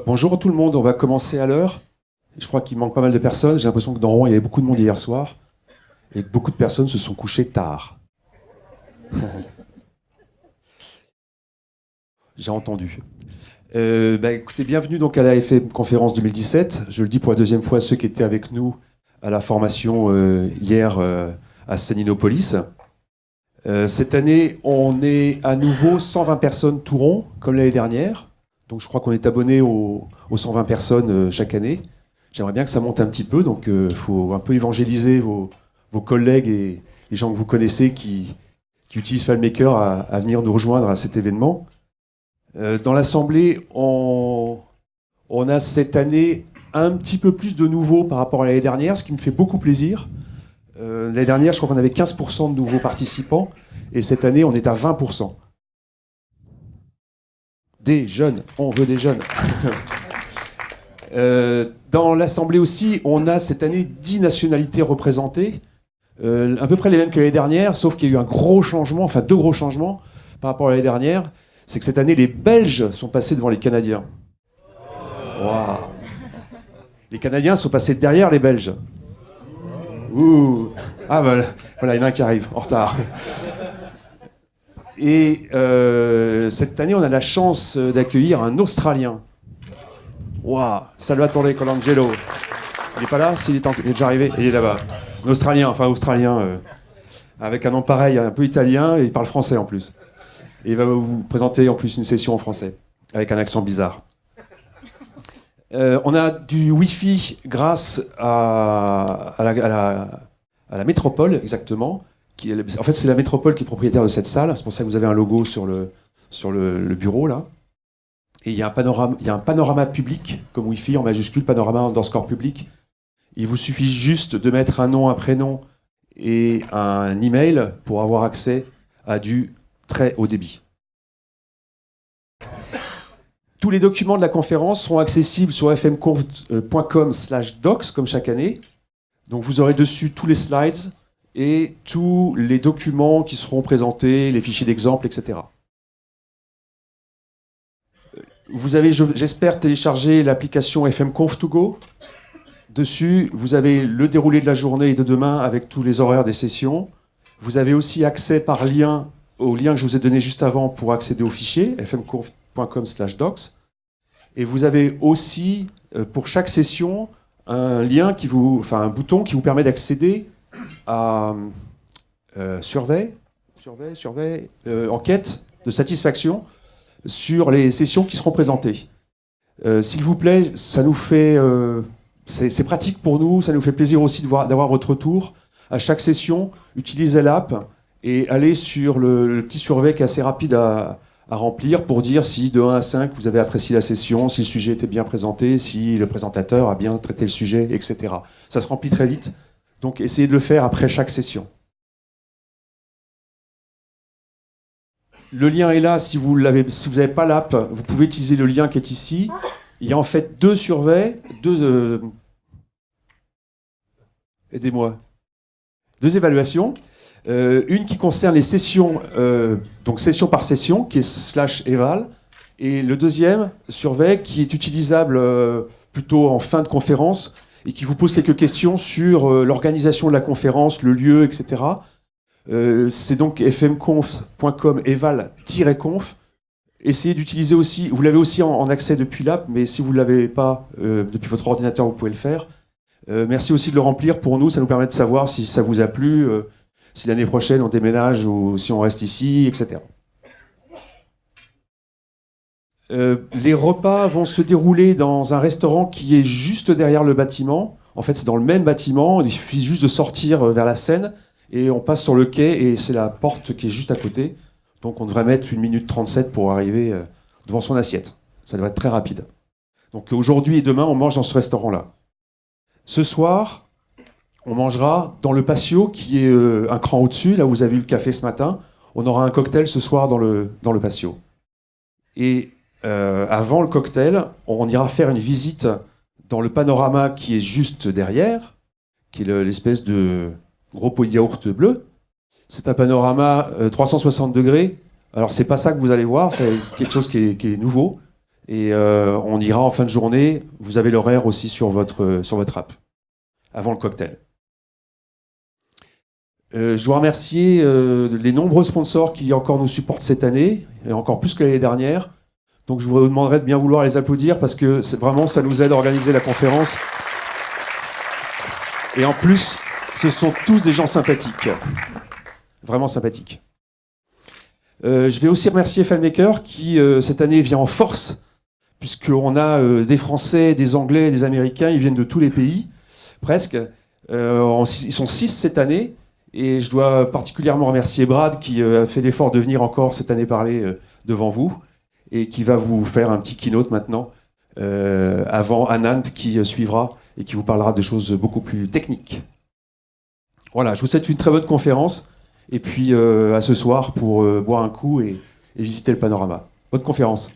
Bonjour tout le monde, on va commencer à l'heure. Je crois qu'il manque pas mal de personnes. J'ai l'impression que dans Rouen, il y avait beaucoup de monde hier soir et que beaucoup de personnes se sont couchées tard. J'ai entendu. Écoutez, bienvenue donc à la FM Conférence 2017. Je le dis pour la deuxième fois à ceux qui étaient avec nous à la formation hier à Staninopolis. Cette année, on est à nouveau 120 personnes tout rond, comme l'année dernière. Donc je crois qu'on est abonné aux 120 personnes chaque année. J'aimerais bien que ça monte un petit peu, donc il faut un peu évangéliser vos collègues et les gens que vous connaissez qui utilisent FileMaker à venir nous rejoindre à cet événement. Dans l'Assemblée, on a cette année un petit peu plus de nouveaux par rapport à l'année dernière, ce qui me fait beaucoup plaisir. L'année dernière, je crois qu'on avait 15% de nouveaux participants, et cette année, on est à 20%. Des jeunes, on veut des jeunes. Dans l'Assemblée aussi, on a cette année 10 nationalités représentées, à peu près les mêmes que l'année dernière, sauf qu'il y a eu un gros changement, enfin 2 gros changements par rapport à l'année dernière. C'est que cette année, les Belges sont passés devant les Canadiens. Wow. Les Canadiens sont passés derrière les Belges. Ouh. Ah voilà, il y en a un qui arrive, en retard. Et cette année, on a la chance d'accueillir un Australien. Waouh, Salvatore Colangelo. Il n'est pas là? Il est déjà arrivé? Il est là-bas. Un Australien, avec un nom pareil, un peu italien, et il parle français en plus. Et il va vous présenter en plus une session en français, avec un accent bizarre. On a du Wi-Fi grâce à la métropole, exactement. En fait, c'est la métropole qui est propriétaire de cette salle. C'est pour ça que vous avez un logo sur le bureau, là. Et il y a un panorama public, comme Wi-Fi en majuscule, panorama underscore public. Il vous suffit juste de mettre un nom, un prénom et un email pour avoir accès à du très haut débit. Tous les documents de la conférence seront accessibles sur fmconf.com/docs, comme chaque année. Donc vous aurez dessus tous les slides et tous les documents qui seront présentés, les fichiers d'exemple, etc. Vous avez, j'espère, téléchargé l'application FMConf2Go. Dessus, vous avez le déroulé de la journée et de demain avec tous les horaires des sessions. Vous avez aussi accès par lien au lien que je vous ai donné juste avant pour accéder aux fichiers, fmconf.com/docs. Et vous avez aussi, pour chaque session, un bouton qui vous permet d'accéder à survey, enquête de satisfaction sur les sessions qui seront présentées. S'il vous plaît, ça nous fait, c'est pratique pour nous, ça nous fait plaisir aussi d'avoir votre retour. À chaque session, utilisez l'app et allez sur le petit survey qui est assez rapide à remplir pour dire si de 1 à 5 vous avez apprécié la session, si le sujet était bien présenté, si le présentateur a bien traité le sujet, etc. Ça se remplit très vite, donc essayez de le faire après chaque session. Le lien est là, si vous n'avez pas l'app, vous pouvez utiliser le lien qui est ici. Il y a en fait 2 surveys, 2 évaluations. Une qui concerne les sessions, donc session par session, qui est /eval, et le deuxième survey qui est utilisable plutôt en fin de conférence et qui vous pose quelques questions sur l'organisation de la conférence, le lieu, etc. C'est donc fmconf.com eval-conf. Essayez d'utiliser aussi, vous l'avez aussi en accès depuis l'app, mais si vous ne l'avez pas depuis votre ordinateur, vous pouvez le faire. Merci aussi de le remplir pour nous, ça nous permet de savoir si ça vous a plu, si l'année prochaine on déménage ou si on reste ici, etc. Les repas vont se dérouler dans un restaurant qui est juste derrière le bâtiment. En fait, c'est dans le même bâtiment, il suffit juste de sortir vers la Seine et on passe sur le quai et c'est la porte qui est juste à côté. Donc on devrait mettre 1 minute 37 pour arriver devant son assiette. Ça devrait être très rapide. Donc aujourd'hui et demain, on mange dans ce restaurant-là. Ce soir, on mangera dans le patio qui est un cran au-dessus, là où vous avez eu le café ce matin. On aura un cocktail ce soir dans le patio. Et avant le cocktail, on ira faire une visite dans le panorama qui est juste derrière, qui est l'espèce de gros pot de yaourt bleu. C'est un panorama 360 degrés. Alors c'est pas ça que vous allez voir, c'est quelque chose qui est nouveau. Et on ira en fin de journée. Vous avez l'horaire aussi sur votre app, avant le cocktail. Je dois remercier les nombreux sponsors qui encore nous supportent cette année, et encore plus que l'année dernière. Donc je vous demanderai de bien vouloir les applaudir parce que vraiment ça nous aide à organiser la conférence. Et en plus, ce sont tous des gens sympathiques. Vraiment sympathiques. Je vais aussi remercier FileMaker qui, cette année, vient en force, puisqu'on a des Français, des Anglais, des Américains, ils viennent de tous les pays, presque. Ils sont 6 cette année, et je dois particulièrement remercier Brad qui a fait l'effort de venir encore cette année parler devant vous, et qui va vous faire un petit keynote maintenant, avant Anand qui suivra, et qui vous parlera de choses beaucoup plus techniques. Voilà, je vous souhaite une très bonne conférence. Et puis à ce soir pour boire un coup et visiter le panorama. Bonne conférence.